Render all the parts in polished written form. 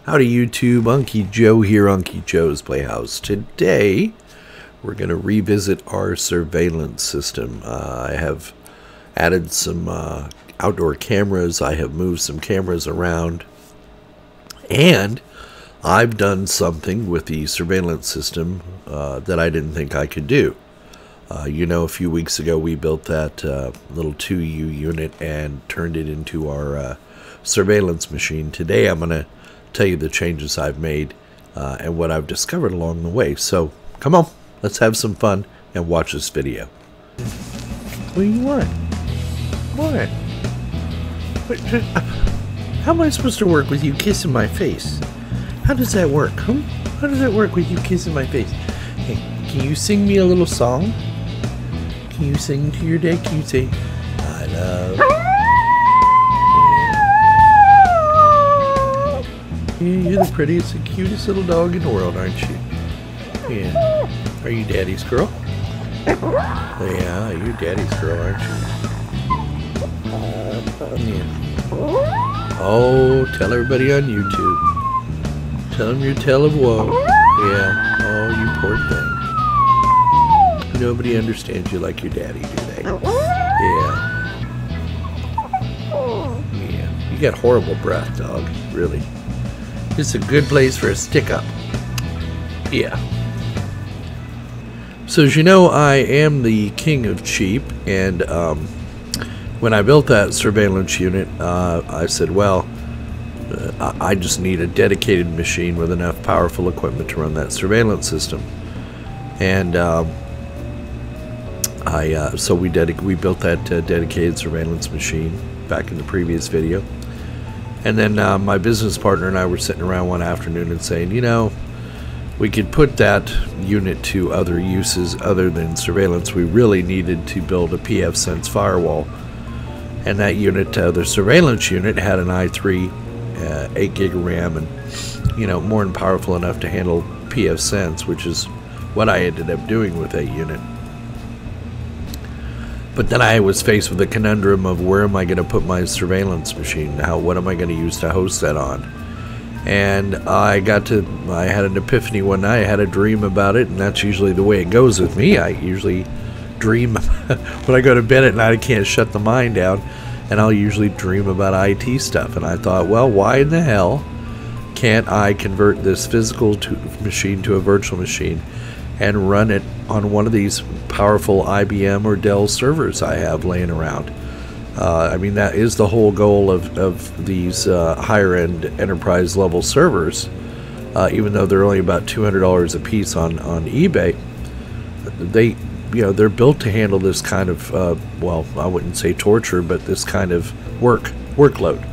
Howdy YouTube, Unky Joe here, Unky Joe's Playhouse. Today, we're going to revisit our surveillance system. I have added some outdoor cameras, I have moved some cameras around, and I've done something with the surveillance system that I didn't think I could do. A few weeks ago we built that little 2U unit and turned it into our surveillance machine. Today I'm going to tell you the changes I've made and what I've discovered along the way. So come on, let's have some fun and watch this video. What do you want? What? How am I supposed to work with you kissing my face? How does that work? Huh? How does that work with you kissing my face? Hey, can you sing me a little song? Can you sing to your dad? Can you say, I love... Yeah, you're the prettiest and cutest little dog in the world, aren't you? Yeah. Are you daddy's girl? Yeah, you're daddy's girl, aren't you? Yeah. Oh, tell everybody on YouTube. Tell them your tale of woe. Yeah. Oh, you poor thing. Nobody understands you like your daddy, do they? Yeah. Yeah. You got horrible breath, dog. Really. This is a good place for a stick-up. Yeah. So as you know, I am the king of cheap, and when I built that surveillance unit, I said, well, I just need a dedicated machine with enough powerful equipment to run that surveillance system. And so we built that dedicated surveillance machine back in the previous video. And then my business partner and I were sitting around one afternoon and saying, we could put that unit to other uses other than surveillance. We really needed to build a pfSense firewall. And that unit, the surveillance unit, had an i3, 8 gig of RAM, and, more than powerful enough to handle pfSense, which is what I ended up doing with that unit. But then I was faced with the conundrum of where am I going to put my surveillance machine? What am I going to use to host that on? And I had an epiphany one night. I had a dream about it, and that's usually the way it goes with me. I usually dream when I go to bed at night. I can't shut the mind down, and I'll usually dream about IT stuff. And I thought, well, why in the hell can't I convert this physical machine to a virtual machine and run it on one of these powerful IBM or Dell servers I have laying around? I mean, that is the whole goal of these higher-end enterprise-level servers. Even though they're only about $200 a piece on eBay, they're built to handle this kind of well, I wouldn't say torture, but this kind of workload.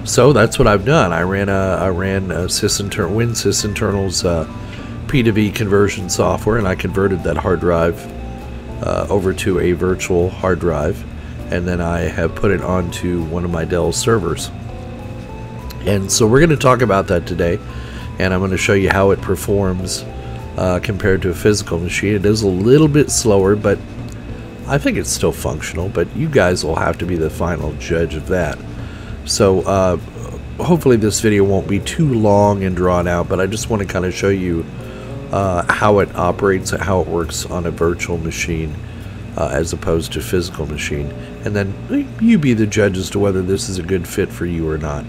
So that's what I've done. I ran WinSysInternal's P2V conversion software, and I converted that hard drive over to a virtual hard drive, and then I have put it onto one of my Dell servers. And so we're going to talk about that today, and I'm going to show you how it performs compared to a physical machine. It is a little bit slower, but I think it's still functional, but you guys will have to be the final judge of that. So hopefully this video won't be too long and drawn out, but I just want to kind of show you how it operates, how it works on a virtual machine as opposed to a physical machine, and then you be the judge as to whether this is a good fit for you or not.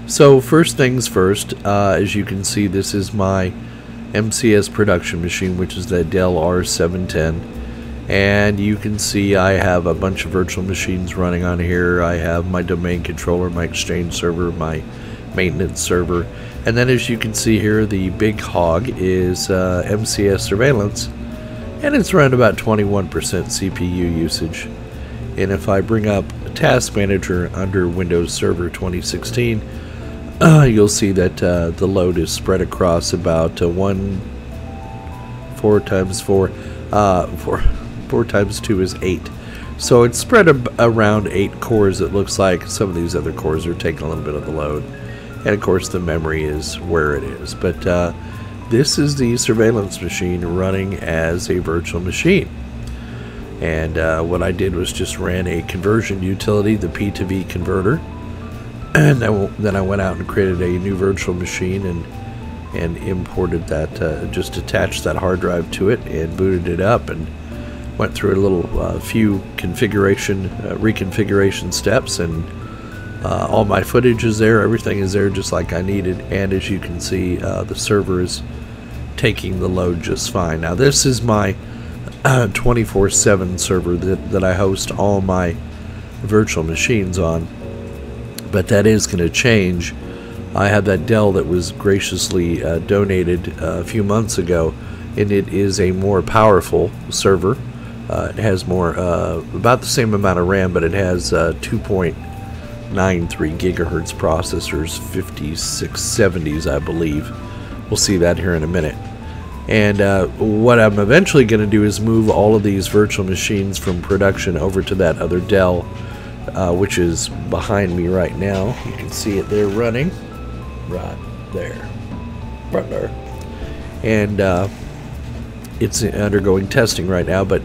So first things first, as you can see, this is my MCS production machine, which is the Dell R710, and you can see I have a bunch of virtual machines running on here. I have my domain controller, my Exchange server, my maintenance server, and then as you can see here, the big hog is MCS surveillance, and it's around about 21% CPU usage. And if I bring up Task Manager under Windows Server 2016, you'll see that the load is spread across about 4 times 4 times 2 is 8. So it's spread around 8 cores. It looks like some of these other cores are taking a little bit of the load. And of course the memory is where it is. But this is the surveillance machine running as a virtual machine. And what I did was just ran a conversion utility, the P2V converter, And then I went out and created a new virtual machine and imported that, just attached that hard drive to it and booted it up and went through a little few reconfiguration steps, and all my footage is there, everything is there just like I needed, and as you can see, the server is taking the load just fine. Now this is my 24/7 server that I host all my virtual machines on, but that is going to change. I have that Dell that was graciously donated a few months ago, and it is a more powerful server. It has more, about the same amount of RAM, but it has 2.93 gigahertz processors, 5670s, I believe. We'll see that here in a minute. And what I'm eventually going to do is move all of these virtual machines from production over to that other Dell, which is behind me right now. You can see it there running, right there, right there. And it's undergoing testing right now, but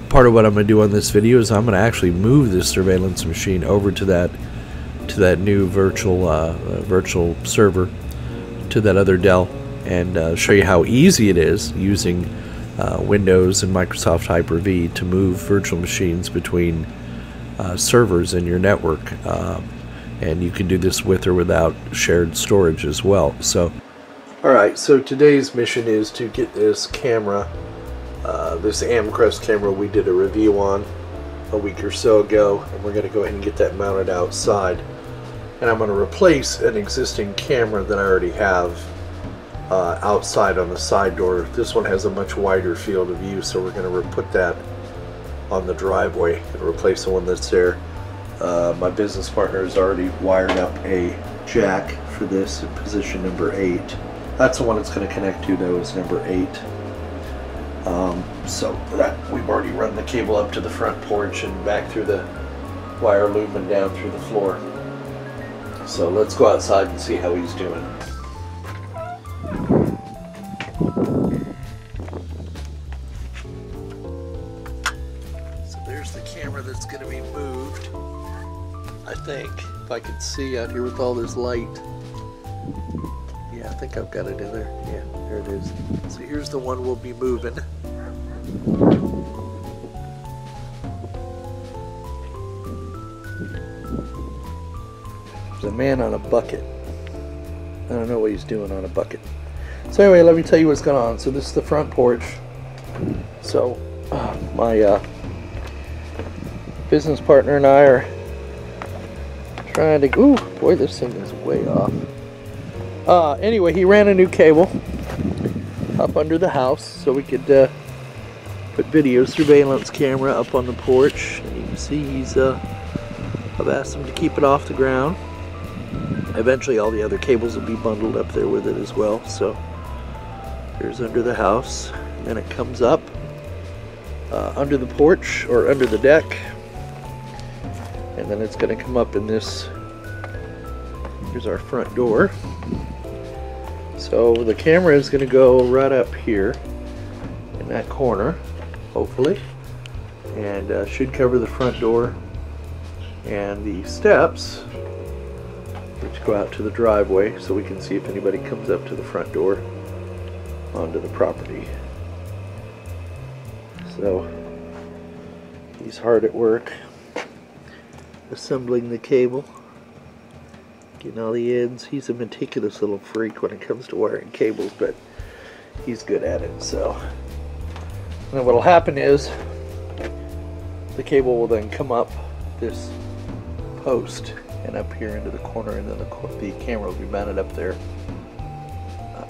part of what I'm going to do on this video is I'm going to actually move this surveillance machine over to that new virtual server, to that other Dell, and show you how easy it is using Windows and Microsoft Hyper-V to move virtual machines between servers in your network, and you can do this with or without shared storage as well. So, alright, so today's mission is to get this camera, this Amcrest camera we did a review on a week or so ago, and we're going to go ahead and get that mounted outside. And I'm going to replace an existing camera that I already have outside on the side door. This one has a much wider field of view, so we're going to put that on the driveway and replace the one that's there. My business partner has already wired up a jack for this in position number 8. That's the one it's going to connect to, though, is number 8. So that we've already run the cable up to the front porch and back through the wire loop and down through the floor. So let's go outside and see how he's doing. So there's the camera that's going to be moved, I think, if I can see out here with all this light. Yeah, I think I've got it in there. Yeah, there it is. So here's the one we'll be moving. There's a man on a bucket. I don't know what he's doing on a bucket. So anyway, let me tell you what's going on. So this is the front porch. So my business partner and I are trying to... Ooh, boy, this thing is way off. Anyway, he ran a new cable up under the house so we could put video surveillance camera up on the porch. And you can see he's I've asked him to keep it off the ground. Eventually all the other cables will be bundled up there with it as well. So here's under the house, and then it comes up under the porch or under the deck, and then it's going to come up in this. Here's our front door. So the camera is going to go right up here in that corner, hopefully, and should cover the front door and the steps, which go out to the driveway, so we can see if anybody comes up to the front door onto the property. So he's hard at work assembling the cable, getting all the ends. He's a meticulous little freak when it comes to wiring cables, but he's good at it. So, and then what'll happen is the cable will then come up this post and up here into the corner, and then the camera will be mounted up there,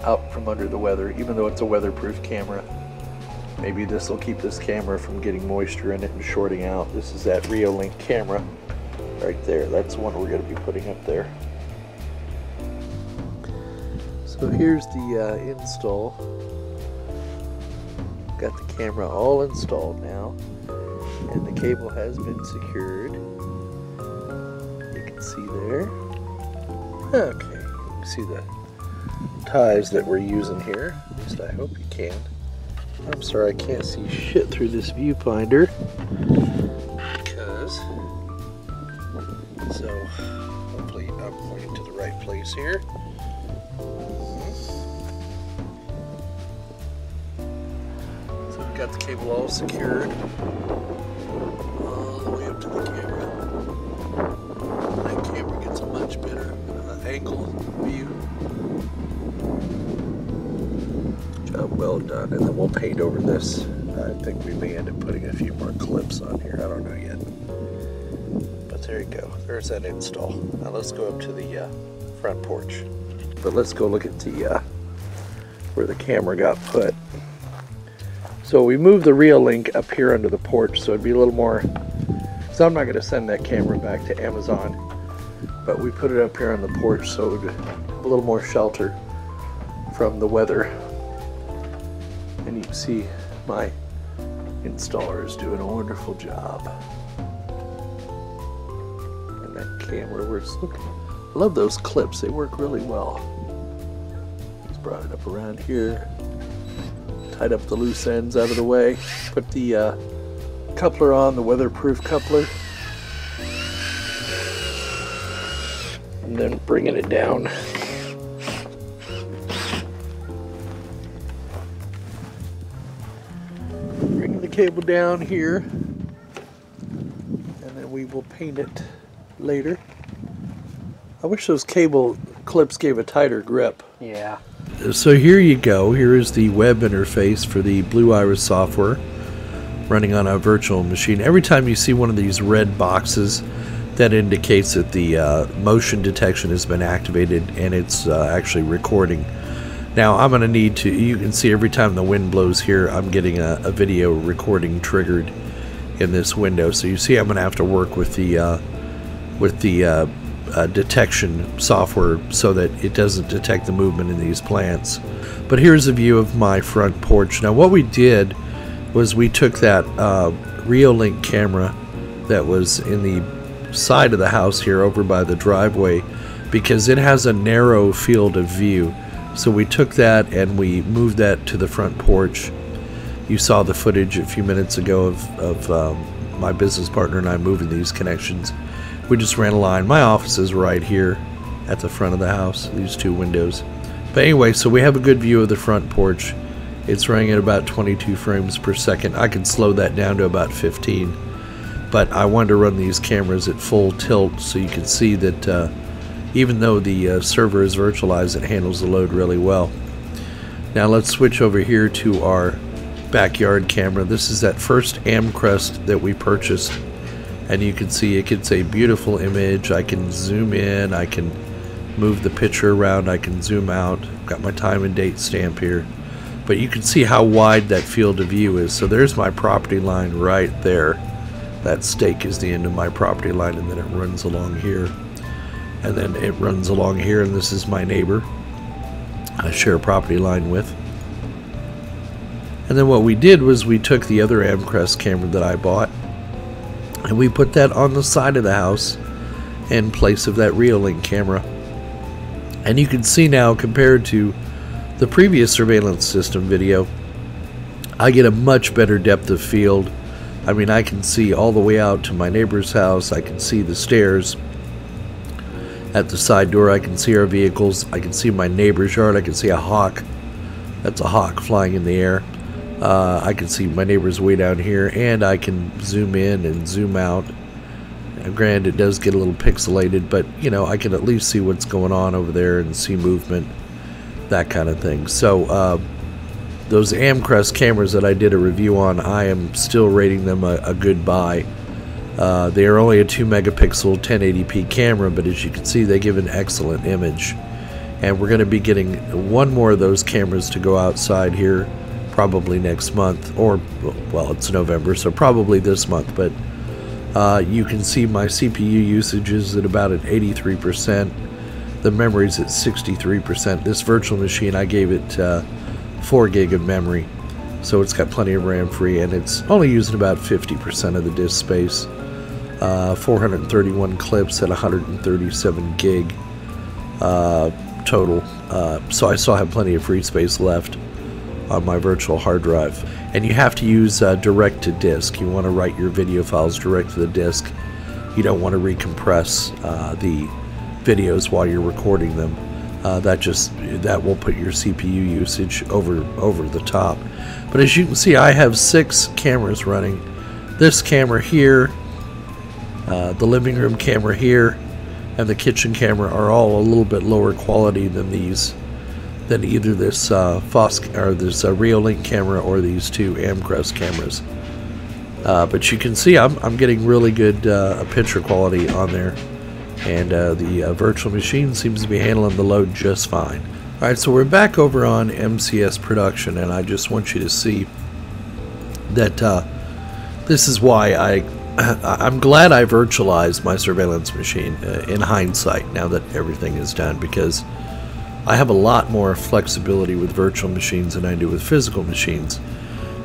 out from under the weather. Even though it's a weatherproof camera, maybe this will keep this camera from getting moisture in it and shorting out. This is that Reolink camera right there. That's the one we're going to be putting up there. So here's the install. Got the camera all installed now, and the cable has been secured. You can see there. Okay, you can see the ties that we're using here. At least I hope you can. I'm sorry I can't see shit through this viewfinder. So hopefully you I'm pointing to the right place here. So we've got the cable all secured all the way up to the camera. That camera gets a much better angle view. Job well done. And then we'll paint over this. I think we may end up putting a few more clips on here. I don't know yet. But there you go. There's that install. Now let's go up to the front porch. But let's go look at the where the camera got put. So we moved the reel link up here under the porch, so it'd be a little more. So I'm not going to send that camera back to Amazon, but we put it up here on the porch so it would have a little more shelter from the weather. And you can see my installer is doing a wonderful job. And that camera, where it's looking, I love those clips, they work really well. Just brought it up around here, tied up the loose ends out of the way, put the coupler on, the weatherproof coupler, and then bringing it down. Bringing the cable down here, and then we will paint it later. I wish those cable clips gave a tighter grip. Yeah. So here you go. Here is the web interface for the Blue Iris software running on a virtual machine. Every time you see one of these red boxes, that indicates that the motion detection has been activated and it's actually recording. Now I'm going to need to, you can see every time the wind blows here, I'm getting a video recording triggered in this window. So you see I'm going to have to work with the detection software so that it doesn't detect the movement in these plants. But here's a view of my front porch. Now what we did was we took that Reolink camera that was in the side of the house here over by the driveway, because it has a narrow field of view. So we took that and we moved that to the front porch. You saw the footage a few minutes ago of my business partner and I moving these connections. We just ran a line. My office is right here at the front of the house, these two windows. But anyway, so we have a good view of the front porch. It's running at about 22 frames per second. I can slow that down to about 15. But I wanted to run these cameras at full tilt so you can see that even though the server is virtualized, it handles the load really well. Now let's switch over here to our backyard camera. This is that first Amcrest that we purchased. And you can see it gets a beautiful image. I can zoom in, I can move the picture around, I can zoom out. Got my time and date stamp here. But you can see how wide that field of view is. So there's my property line right there. That stake is the end of my property line, and then it runs along here. And then it runs along here, and this is my neighbor I share a property line with. And then what we did was we took the other Amcrest camera that I bought, and we put that on the side of the house in place of that Reolink camera. And you can see now, compared to the previous surveillance system video, I get a much better depth of field. I mean, I can see all the way out to my neighbor's house. I can see the stairs at the side door. I can see our vehicles. I can see my neighbor's yard. I can see a hawk. That's a hawk flying in the air. I can see my neighbors way down here, and I can zoom in and zoom out. Granted, it does get a little pixelated, but you know, I can at least see what's going on over there and see movement, that kind of thing. So those Amcrest cameras that I did a review on, I am still rating them a good buy. They are only a 2 megapixel 1080p camera, but as you can see, they give an excellent image. And we're going to be getting one more of those cameras to go outside here probably next month, or well, it's November, so probably this month. But you can see my CPU usage is at about 83%. The memory's at 63%. This virtual machine, I gave it 4 gig of memory, so it's got plenty of RAM free, and it's only using about 50% of the disk space. 431 clips at 137 gig total, so I still have plenty of free space left on my virtual hard drive. And you have to use direct to disk. You want to write your video files direct to the disk. You don't want to recompress the videos while you're recording them. That will put your CPU usage over the top. But as you can see, I have 6 cameras running. This camera here, the living room camera here, and the kitchen camera are all a little bit lower quality than either this this Reolink camera or these 2 Amcrest cameras. But you can see I'm getting really good picture quality on there, and the virtual machine seems to be handling the load just fine. Alright, so we're back over on MCS production, and I just want you to see that this is why I'm glad I virtualized my surveillance machine in hindsight, now that everything is done, because I have a lot more flexibility with virtual machines than I do with physical machines.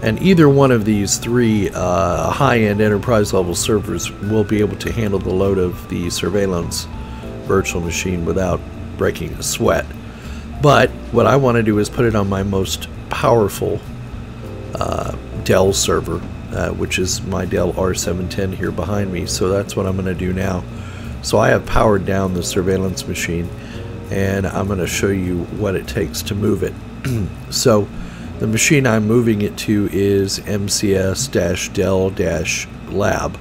And either one of these 3 high-end enterprise level servers will be able to handle the load of the surveillance virtual machine without breaking a sweat. But what I want to do is put it on my most powerful Dell server, which is my Dell R710 here behind me. So that's what I'm going to do now. So I have powered down the surveillance machine, and I'm going to show you what it takes to move it. So the machine I'm moving it to is MCS-Dell-Lab,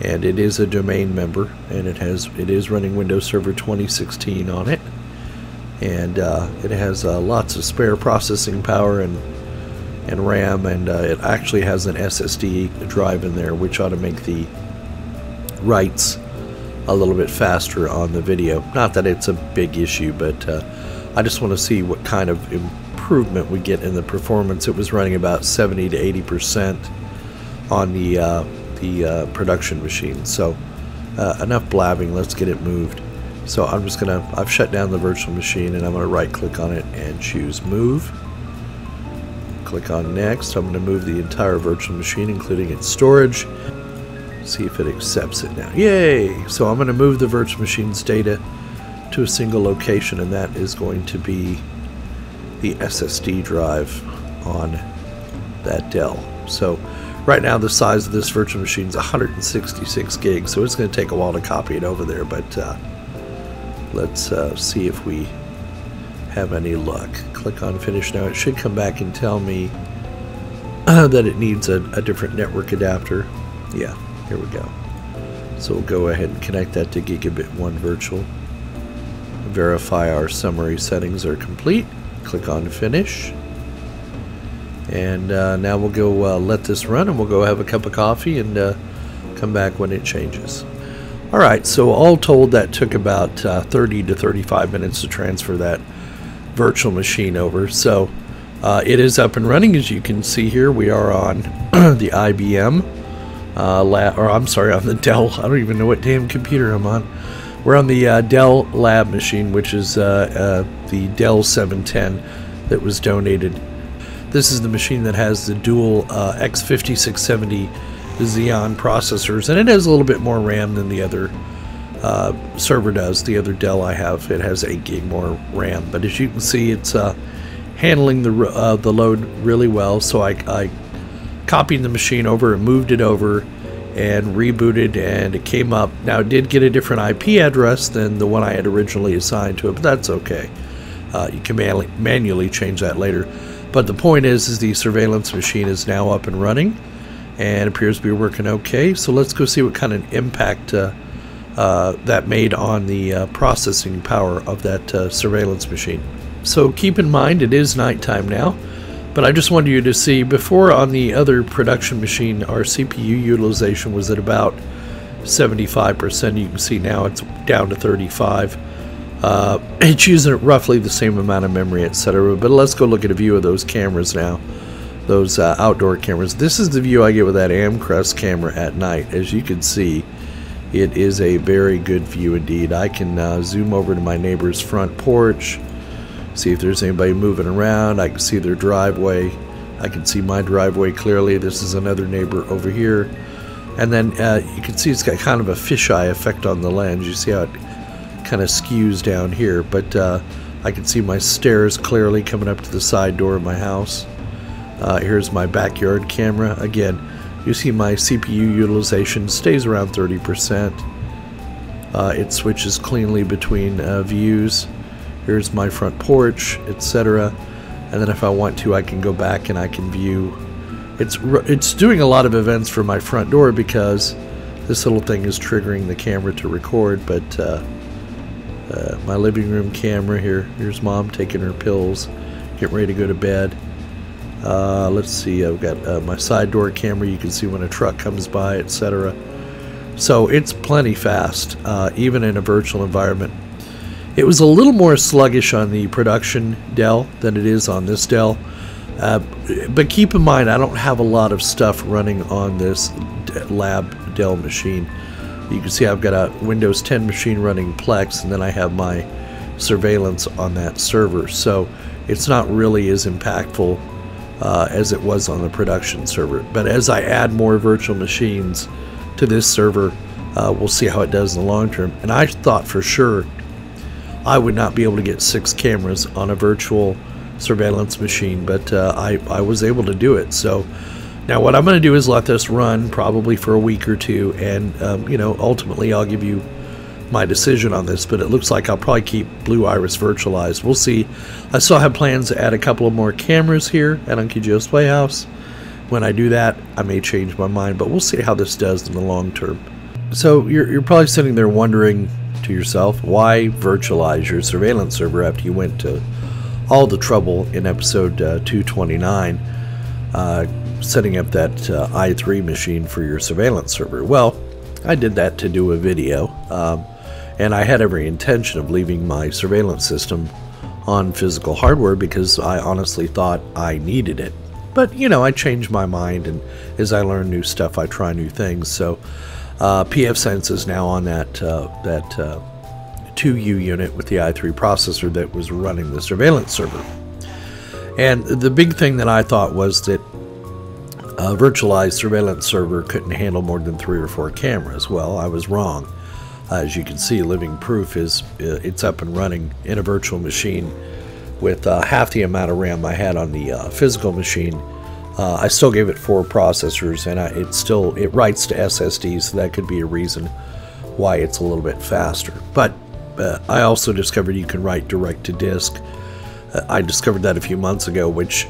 and it is a domain member, and it is running Windows Server 2016 on it, and it has lots of spare processing power and RAM, and it actually has an SSD drive in there, which ought to make the writes a little bit faster on the video. Not that it's a big issue, but I just want to see what kind of improvement we get in the performance. It was running about 70 to 80% on the production machine. So enough blabbing, let's get it moved. So I've shut down the virtual machine, and I'm gonna right click on it and choose move. Click on next. I'm gonna move the entire virtual machine, including its storage. See if it accepts it now. Yay! So I'm going to move the virtual machine's data to a single location, and that is going to be the SSD drive on that Dell. So right now the size of this virtual machine is 166 gigs, so it's going to take a while to copy it over there, but let's see if we have any luck. Click on finish now. It should come back and tell me that it needs a different network adapter. Yeah. Here we go. So we'll go ahead and connect that to Gigabit 1 Virtual. Verify our summary settings are complete. Click on Finish. And now we'll go let this run, and we'll go have a cup of coffee and come back when it changes. Alright, so all told that took about 30 to 35 minutes to transfer that virtual machine over. So it is up and running. As you can see here, we are on the IBM on the Dell. I don't even know what damn computer I'm on. We're on the Dell Lab machine, which is the Dell 710 that was donated. This is the machine that has the dual X5670 Xeon processors, and it has a little bit more RAM than the other server does. The other Dell I have, it has 8 gig more RAM, but as you can see, it's handling the load really well. So I copied the machine over and moved it over and rebooted, and it came up. Now it did get a different IP address than the one I had originally assigned to it, but that's okay. You can manually change that later. But the point is the surveillance machine is now up and running and appears to be working okay. So let's go see what kind of impact that made on the processing power of that surveillance machine. So keep in mind it is nighttime now. But I just wanted you to see, before on the other production machine, our CPU utilization was at about 75%. You can see now it's down to 35. It's using roughly the same amount of memory, etc. But let's go look at a view of those cameras now, those outdoor cameras. This is the view I get with that Amcrest camera at night. As you can see, it is a very good view indeed. I can zoom over to my neighbor's front porch, see if there's anybody moving around. I can see their driveway. I can see my driveway clearly. This is another neighbor over here. And then you can see it's got kind of a fisheye effect on the lens. You see how it kind of skews down here. But I can see my stairs clearly coming up to the side door of my house. Here's my backyard camera. Again, you see my CPU utilization stays around 30%. It switches cleanly between views. Here's my front porch, etc. And then if I want to, I can go back and I can view. It's doing a lot of events for my front door because this little thing is triggering the camera to record. But my living room camera here. Here's Mom taking her pills, getting ready to go to bed. Let's see. I've got my side door camera. You can see when a truck comes by, etc. So it's plenty fast, even in a virtual environment. It was a little more sluggish on the production Dell than it is on this Dell. But keep in mind, I don't have a lot of stuff running on this lab Dell machine. You can see I've got a Windows 10 machine running Plex, and then I have my Survellance on that server. So it's not really as impactful as it was on the production server. But as I add more virtual machines to this server, we'll see how it does in the long term. And I thought for sure I would not be able to get 6 cameras on a virtual Survellance machine, but I was able to do it. So now what I'm going to do is let this run probably for a week or two, and you know, ultimately I'll give you my decision on this, but it looks like I'll probably keep Blue Iris virtualized. We'll see. I still have plans to add a couple of more cameras here at Uncle Joe's Playhouse. When I do that, I may change my mind, but we'll see how this does in the long term. So you're probably sitting there wondering to yourself, why virtualize your Survellance server after you went to all the trouble in episode 229 setting up that i3 machine for your Survellance server? Well, I did that to do a video, and I had every intention of leaving my Survellance system on physical hardware because I honestly thought I needed it. But you know, I changed my mind, and as I learn new stuff, I try new things. So pfSense is now on that 2U unit with the i3 processor that was running the Survellance server. And the big thing that I thought was that a virtualized Survellance server couldn't handle more than 3 or 4 cameras. Well, I was wrong. As you can see, living proof is it's up and running in a virtual machine with half the amount of RAM I had on the physical machine. I still gave it 4 processors, and it writes to SSDs, so that could be a reason why it's a little bit faster. But I also discovered you can write direct to disk. I discovered that a few months ago, which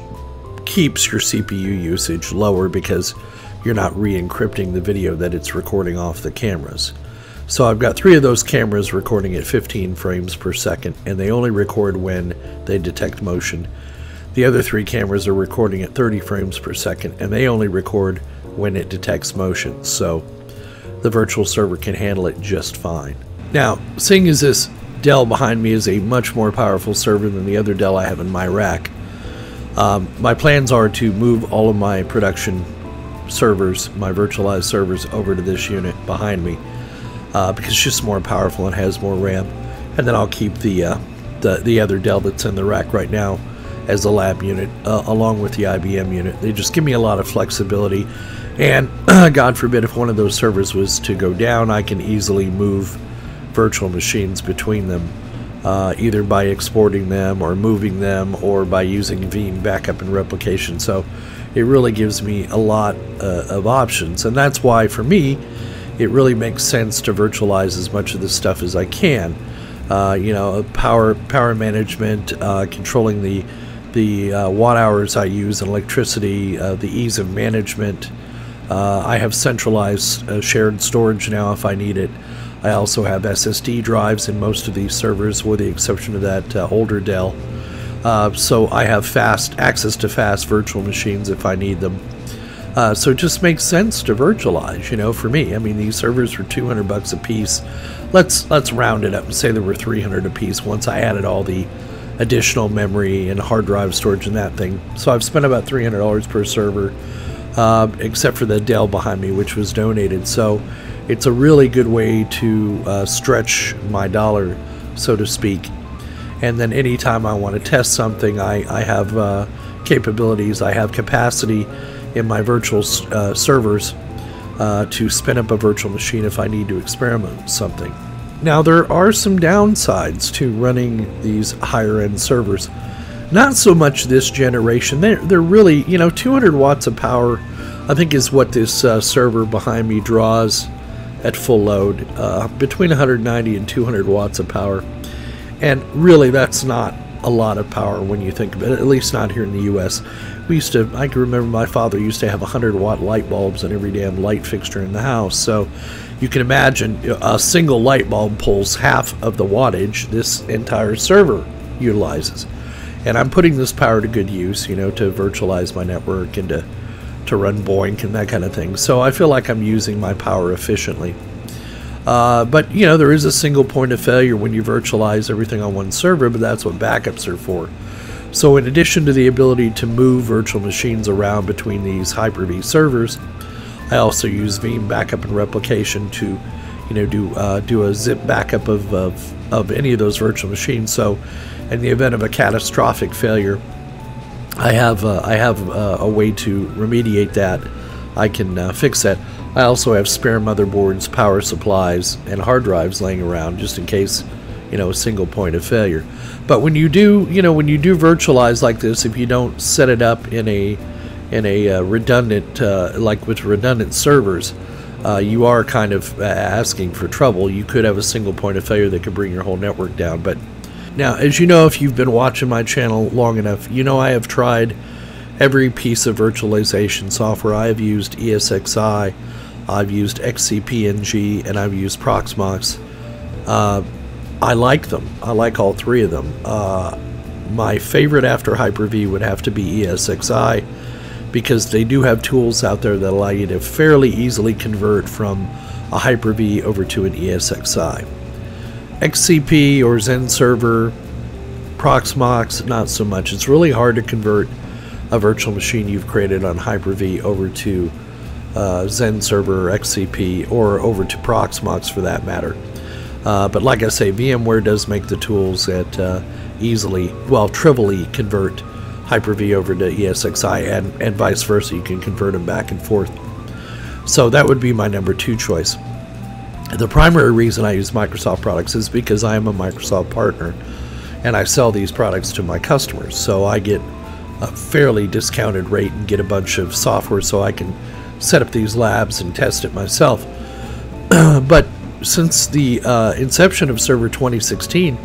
keeps your CPU usage lower because you're not re-encrypting the video that it's recording off the cameras. So I've got 3 of those cameras recording at 15 frames per second, and they only record when they detect motion. The other 3 cameras are recording at 30 frames per second, and they only record when it detects motion. So the virtual server can handle it just fine. Now, seeing as this Dell Behind Me is a much more powerful server than the other Dell I have in my rack, my plans are to move all of my production servers, my virtualized servers, over to this unit behind me because it's just more powerful and has more RAM. And then I'll keep the other Dell that's in the rack right now as a lab unit, along with the IBM unit. They just give me a lot of flexibility, and God forbid if one of those servers was to go down, I can easily move virtual machines between them, either by exporting them or moving them or by using Veeam backup and replication. So it really gives me a lot of options, and that's why for me it really makes sense to virtualize as much of this stuff as I can. You know, power management, controlling the watt hours I use and electricity, the ease of management. I have centralized shared storage now if I need it. I also have SSD drives in most of these servers, with the exception of that older Dell. So I have access to fast virtual machines if I need them. So it just makes sense to virtualize, you know, for me. I mean, these servers were $200 a piece. Let's round it up and say there were $300 a piece once I added all the additional memory and hard drive storage and that thing. So I've spent about $300 per server, except for the Dell Behind Me, which was donated. So it's a really good way to stretch my dollar, so to speak. And then anytime I want to test something, I have capabilities, I have capacity in my virtual servers to spin up a virtual machine if I need to experiment with something. Now, there are some downsides to running these higher end servers. Not so much this generation. They're really, you know, 200 watts of power I think is what this server behind me draws at full load, between 190 and 200 watts of power. And really, that's not a lot of power when you think of it, at least not here in the US. I can remember my father used to have 100-watt light bulbs in every damn light fixture in the house. So you can imagine a single light bulb pulls half of the wattage this entire server utilizes. And I'm putting this power to good use, to virtualize my network and to run Boink and that kind of thing. So I feel like I'm using my power efficiently. But there is a single point of failure when you virtualize everything on one server, but that's what backups are for. So in addition to the ability to move virtual machines around between these Hyper-V servers, I also use Veeam backup and replication to do a zip backup of any of those virtual machines. So in the event of a catastrophic failure, I have a way to remediate that. I can fix that. I also have spare motherboards, power supplies, and hard drives laying around just in case, a single point of failure. But when you do virtualize like this, if you don't set it up in a redundant, like with redundant servers, you are kind of asking for trouble. You could have a single point of failure that could bring your whole network down. But now, as you know, if you've been watching my channel long enough, I have tried every piece of virtualization software. I have used ESXi, I've used XCP-ng, and I've used Proxmox. I like them. I like all three of them. My favorite after Hyper-V would have to be ESXi, because they do have tools out there that allow you to fairly easily convert from a Hyper-V over to an ESXi. XCP or Zen Server, Proxmox, not so much. It's really hard to convert a virtual machine you've created on Hyper-V over to Zen Server or XCP, or over to Proxmox for that matter. But like I say, VMware does make the tools that trivially convert Hyper-V over to ESXi, and vice versa. You can convert them back and forth. So that would be my number 2 choice. The primary reason I use Microsoft products is because I am a Microsoft partner and I sell these products to my customers. So I get a fairly discounted rate and get a bunch of software so I can set up these labs and test it myself. But since the inception of Server 2016,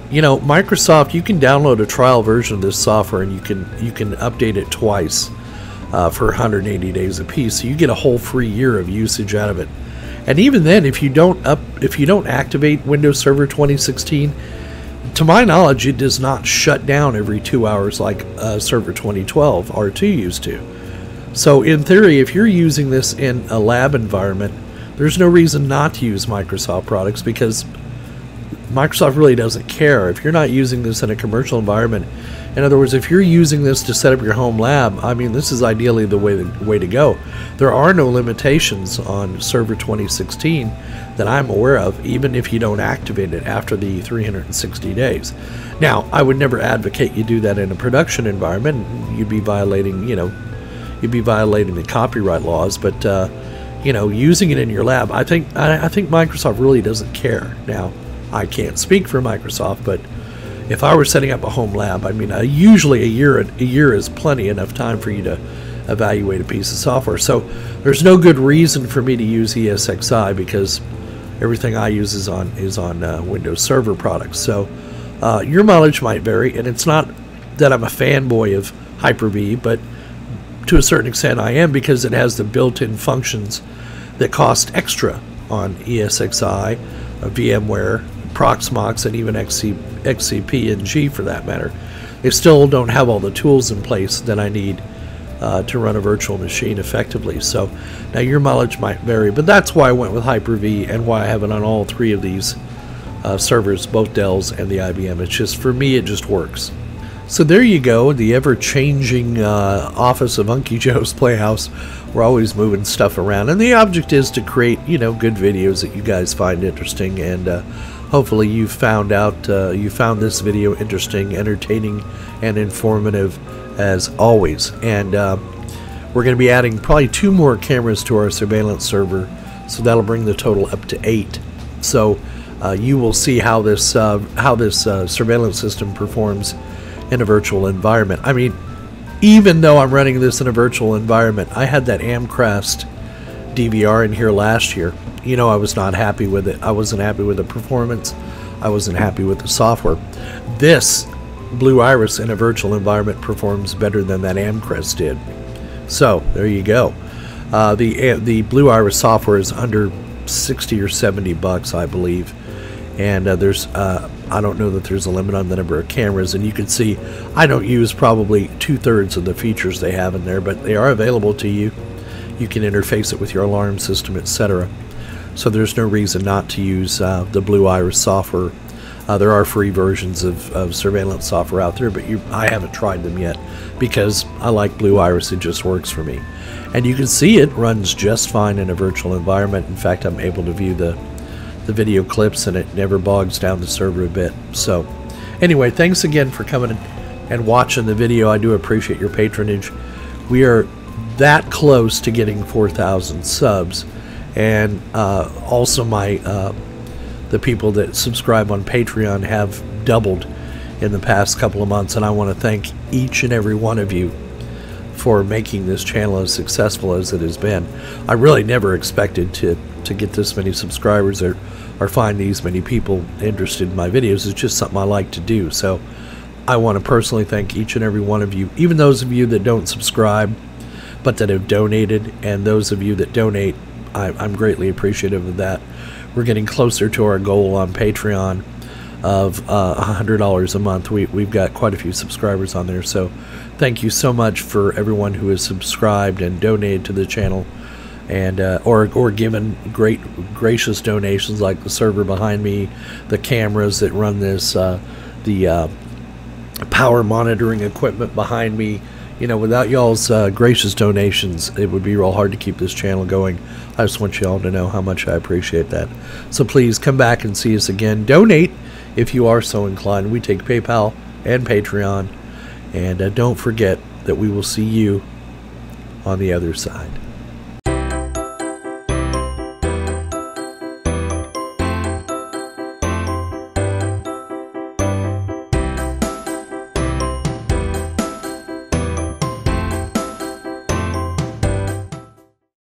Microsoft, you can download a trial version of this software and you can update it twice for 180 days apiece. So you get a whole free year of usage out of it. And even then, if you don't activate Windows Server 2016, to my knowledge, it does not shut down every 2 hours like Server 2012 R2 used to. So in theory, if you're using this in a lab environment, there's no reason not to use Microsoft products, because Microsoft really doesn't care. If you're not using this in a commercial environment, in other words, if you're using this to set up your home lab, I mean, this is ideally the way to go. There are no limitations on Server 2016 that I'm aware of, even if you don't activate it after the 360 days. Now, I would never advocate you do that in a production environment. You'd be violating, the copyright laws. But using it in your lab, I think Microsoft really doesn't care. Now, I can't speak for Microsoft, but if I were setting up a home lab, I mean, usually a year is plenty enough time for you to evaluate a piece of software. So there's no good reason for me to use ESXi, because everything I use is on Windows Server products. So your mileage might vary, and it's not that I'm a fanboy of Hyper-V, but to a certain extent I am, because it has the built-in functions that cost extra on ESXi, VMware, Proxmox, and even XCP-ng for that matter. They still don't have all the tools in place that I need to run a virtual machine effectively. So now your mileage might vary, but that's why I went with Hyper-V and why I have it on all 3 of these servers, both Dell's and the IBM. It's just, for me, it just works. So there you go, the ever-changing office of Unky Joe's Playhouse. We're always moving stuff around, and the object is to create, good videos that you guys find interesting, and hopefully you found this video interesting, entertaining, and informative as always. And we're going to be adding probably 2 more cameras to our surveillance server, so that'll bring the total up to 8. So you will see how this surveillance system performs in a virtual environment. I mean, even though I'm running this in a virtual environment, I had that Amcrast DVR in here last year, you know, I was not happy with it. I wasn't happy with the performance. I wasn't happy with the software. This Blue Iris in a virtual environment performs better than that Amcrest did. So there you go. The Blue Iris software is under 60 or 70 bucks, I believe, and there's I don't know that there's a limit on the number of cameras, and you can see I don't use probably 2/3 of the features they have in there, but they are available to you. You can interface it with your alarm system, etc. So there's no reason not to use the Blue Iris software. There are free versions of surveillance software out there, but I haven't tried them yet because I like Blue Iris. It just works for me. And you can see it runs just fine in a virtual environment. In fact, I'm able to view the video clips, and it never bogs down the server a bit. So anyway, thanks again for coming and watching the video. I do appreciate your patronage. We are that close to getting 4,000 subs, and also the people that subscribe on Patreon have doubled in the past couple of months, and I want to thank each and every one of you for making this channel as successful as it has been. I really never expected to get this many subscribers or find these many people interested in my videos. It's just something I like to do. So I want to personally thank each and every one of you, even those of you that don't subscribe but that have donated, and those of you that donate, I'm greatly appreciative of that. We're getting closer to our goal on Patreon of $100 a month. We've got quite a few subscribers on there, so thank you so much for everyone who has subscribed and donated to the channel, and or given gracious donations, like the server behind me, the cameras that run this, the power monitoring equipment behind me. You know, without y'all's gracious donations, it would be real hard to keep this channel going. I just want y'all to know how much I appreciate that. So please come back and see us again. Donate if you are so inclined. We take PayPal and Patreon. And don't forget that we will see you on the other side.